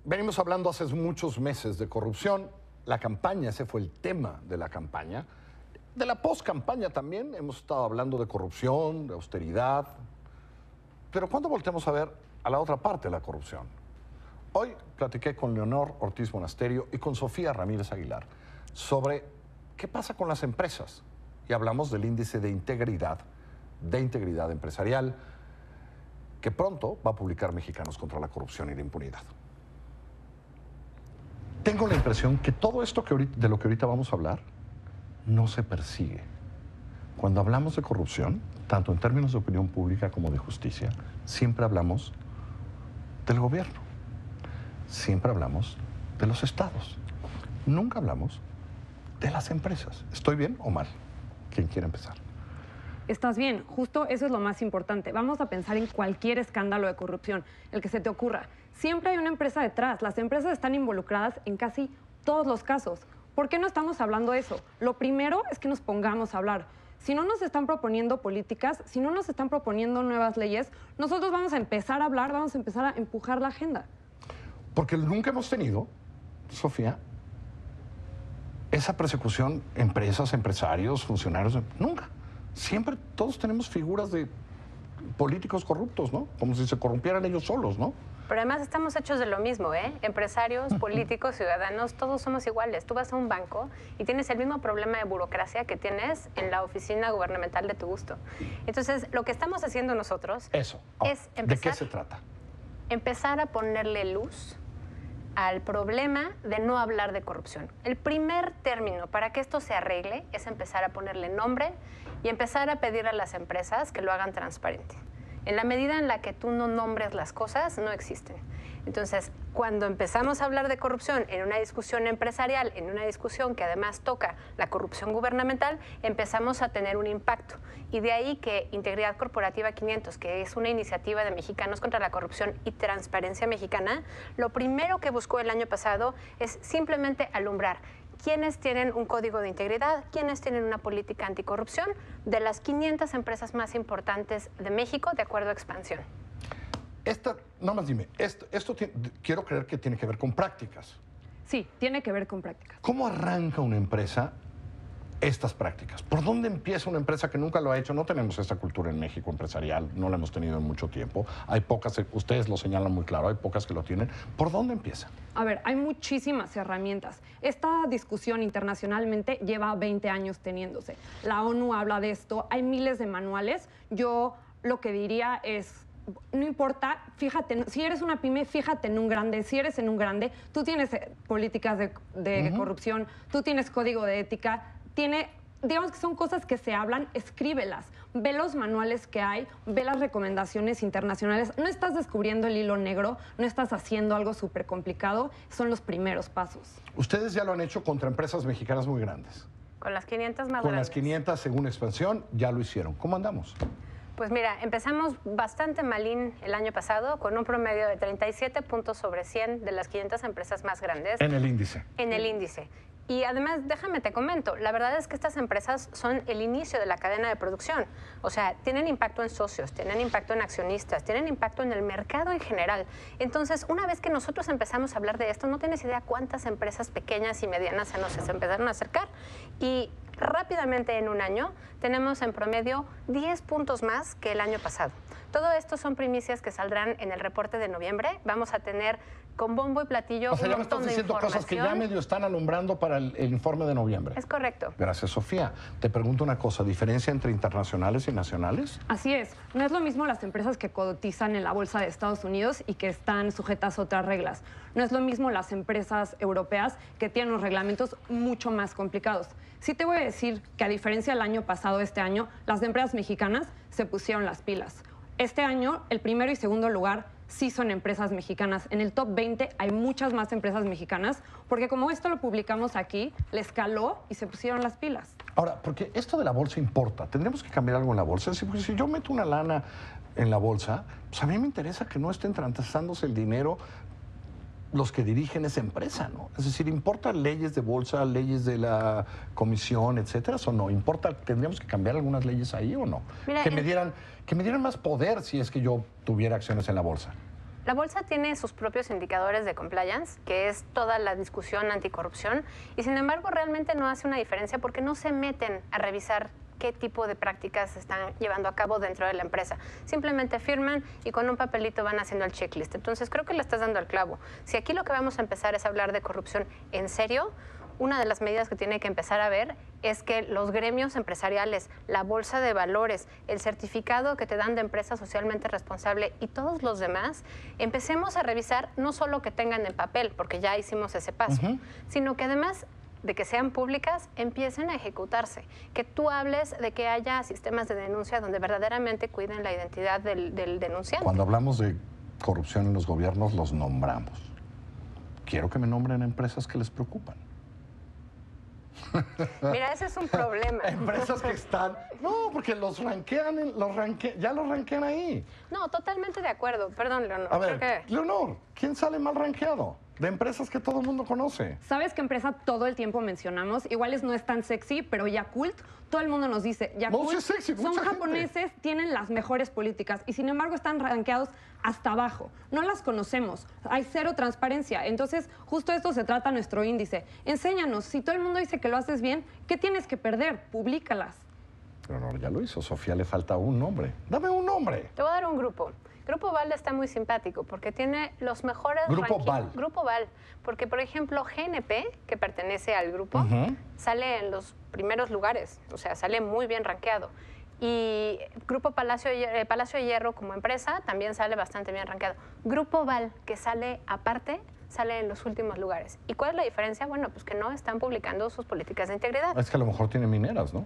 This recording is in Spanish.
Venimos hablando hace muchos meses de corrupción. La campaña, ese fue el tema de la campaña. De la post-campaña también hemos estado hablando de corrupción, de austeridad. Pero ¿cuándo volteamos a ver a la otra parte de la corrupción? Hoy platiqué con Leonor Ortiz Monasterio y con Sofía Ramírez Aguilar sobre qué pasa con las empresas. Y hablamos del índice de integridad empresarial, que pronto va a publicar Mexicanos contra la Corrupción y la Impunidad. Tengo la impresión que todo esto de lo que ahorita vamos a hablar no se persigue. Cuando hablamos de corrupción, tanto en términos de opinión pública como de justicia, siempre hablamos del gobierno. Siempre hablamos de los estados. Nunca hablamos de las empresas. ¿Estoy bien o mal? ¿Quién quiere empezar? Estás bien, justo eso es lo más importante. Vamos a pensar en cualquier escándalo de corrupción, el que se te ocurra. Siempre hay una empresa detrás. Las empresas están involucradas en casi todos los casos. ¿Por qué no estamos hablando de eso? Lo primero es que nos pongamos a hablar. Si no nos están proponiendo políticas, si no nos están proponiendo nuevas leyes, nosotros vamos a empezar a hablar, vamos a empezar a empujar la agenda. Porque nunca hemos tenido, Sofía, esa persecución, empresas, empresarios, funcionarios, nunca. Siempre todos tenemos figuras de políticos corruptos, ¿no? Como si se corrompieran ellos solos, ¿no? Pero además estamos hechos de lo mismo, ¿eh? Empresarios, políticos, ciudadanos, todos somos iguales. Tú vas a un banco y tienes el mismo problema de burocracia que tienes en la oficina gubernamental de tu gusto. Entonces, lo que estamos haciendo nosotros es empezar... ¿De qué se trata? Empezar a ponerle luz al problema de no hablar de corrupción. El primer término para que esto se arregle es empezar a ponerle nombre y empezar a pedir a las empresas que lo hagan transparente. En la medida en la que tú no nombres las cosas, no existen. Entonces, cuando empezamos a hablar de corrupción en una discusión empresarial, en una discusión que además toca la corrupción gubernamental, empezamos a tener un impacto. Y de ahí que Integridad Corporativa 500, que es una iniciativa de Mexicanos contra la Corrupción y Transparencia Mexicana, lo primero que buscó el año pasado es simplemente alumbrar quiénes tienen un código de integridad, quiénes tienen una política anticorrupción de las 500 empresas más importantes de México, de acuerdo a Expansión. Nada más dime, quiero creer que tiene que ver con prácticas. Sí, tiene que ver con prácticas. ¿Cómo arranca una empresa estas prácticas? ¿Por dónde empieza una empresa que nunca lo ha hecho? No tenemos esta cultura en México empresarial, no la hemos tenido en mucho tiempo. Hay pocas, ustedes lo señalan muy claro, hay pocas que lo tienen. ¿Por dónde empieza? A ver, hay muchísimas herramientas. Esta discusión internacionalmente lleva 20 años teniéndose. La ONU habla de esto, hay miles de manuales. Yo lo que diría es, no importa, fíjate, si eres una pyme, fíjate en un grande. Si eres en un grande, tú tienes políticas de corrupción, tú tienes código de ética, digamos que son cosas que se hablan, escríbelas, ve los manuales que hay, ve las recomendaciones internacionales. No estás descubriendo el hilo negro, no estás haciendo algo súper complicado, son los primeros pasos. Ustedes ya lo han hecho contra empresas mexicanas muy grandes. Con las 500 más Con grandes. las 500, según Expansión, ya lo hicieron. ¿Cómo andamos? Pues mira, empezamos bastante malín el año pasado con un promedio de 37 puntos sobre 100 de las 500 empresas más grandes. En el índice. En el índice. Y además, déjame te comento, la verdad es que estas empresas son el inicio de la cadena de producción. O sea, tienen impacto en socios, tienen impacto en accionistas, tienen impacto en el mercado en general. Entonces, una vez que nosotros empezamos a hablar de esto, no tienes idea cuántas empresas pequeñas y medianas se nos empezaron a acercar. Y rápidamente en un año tenemos en promedio 10 puntos más que el año pasado. Todo esto son primicias que saldrán en el reporte de noviembre. Vamos a tener con bombo y platillo un montón de información. Ya me estás diciendo cosas que ya medio están alumbrando para el informe de noviembre. Es correcto. Gracias, Sofía. Te pregunto una cosa, ¿diferencia entre internacionales y nacionales? Así es. No es lo mismo las empresas que cotizan en la bolsa de Estados Unidos y que están sujetas a otras reglas. No es lo mismo las empresas europeas que tienen unos reglamentos mucho más complicados. Sí te voy a decir que a diferencia del año pasado, este año, las empresas mexicanas se pusieron las pilas. Este año, el primero y segundo lugar sí son empresas mexicanas. En el top 20 hay muchas más empresas mexicanas, porque como esto lo publicamos aquí, le escaló y se pusieron las pilas. Ahora, porque esto de la bolsa importa, tendremos que cambiar algo en la bolsa. Es decir, porque si yo meto una lana en la bolsa, pues a mí me interesa que no estén transándose el dinero los que dirigen esa empresa, ¿no? Es decir, ¿importa leyes de bolsa, leyes de la comisión, etcétera, o no? ¿Importa, tendríamos que cambiar algunas leyes ahí o no? Mira, que me dieran más poder si es que yo tuviera acciones en la bolsa. La bolsa tiene sus propios indicadores de compliance, que es toda la discusión anticorrupción, y sin embargo realmente no hace una diferencia porque no se meten a revisar qué tipo de prácticas se están llevando a cabo dentro de la empresa. Simplemente firman y con un papelito van haciendo el checklist. Entonces creo que le estás dando al clavo. Si aquí lo que vamos a empezar es hablar de corrupción en serio, una de las medidas que tiene que empezar a ver es que los gremios empresariales, la bolsa de valores, el certificado que te dan de empresa socialmente responsable y todos los demás, empecemos a revisar no solo que tengan en papel, porque ya hicimos ese paso, sino que además de que sean públicas, empiecen a ejecutarse. Que tú hables de que haya sistemas de denuncia donde verdaderamente cuiden la identidad del denunciante. Cuando hablamos de corrupción en los gobiernos, los nombramos. Quiero que me nombren empresas que les preocupan. Mira, ese es un problema. Empresas que están... No, porque los ranquean, ya los ranquean ahí. No, totalmente de acuerdo. Perdón, Leonor. A ver, Leonor, ¿quién sale mal ranqueado? De empresas que todo el mundo conoce. ¿Sabes qué empresa todo el tiempo mencionamos? Iguales no es tan sexy, pero Yakult, todo el mundo nos dice, Yakult, No, sí es sexy, son mucha gente. japoneses, tienen las mejores políticas y sin embargo están rankeados hasta abajo. No las conocemos, hay cero transparencia. Entonces, justo esto se trata nuestro índice. Enséñanos, si todo el mundo dice que lo haces bien, ¿qué tienes que perder? Publícalas. Leonor ya lo hizo, Sofía le falta un nombre. Dame un nombre. Te voy a dar un grupo. Grupo Val está muy simpático porque tiene los mejores Grupo rankings. Val. Grupo Val. Porque, por ejemplo, GNP, que pertenece al grupo, sale en los primeros lugares. O sea, sale muy bien rankeado. Y Grupo Palacio de Hierro como empresa también sale bastante bien rankeado. Grupo Val, que sale aparte, sale en los últimos lugares. ¿Y cuál es la diferencia? Bueno, pues que no están publicando sus políticas de integridad. Es que a lo mejor tiene mineras, ¿no?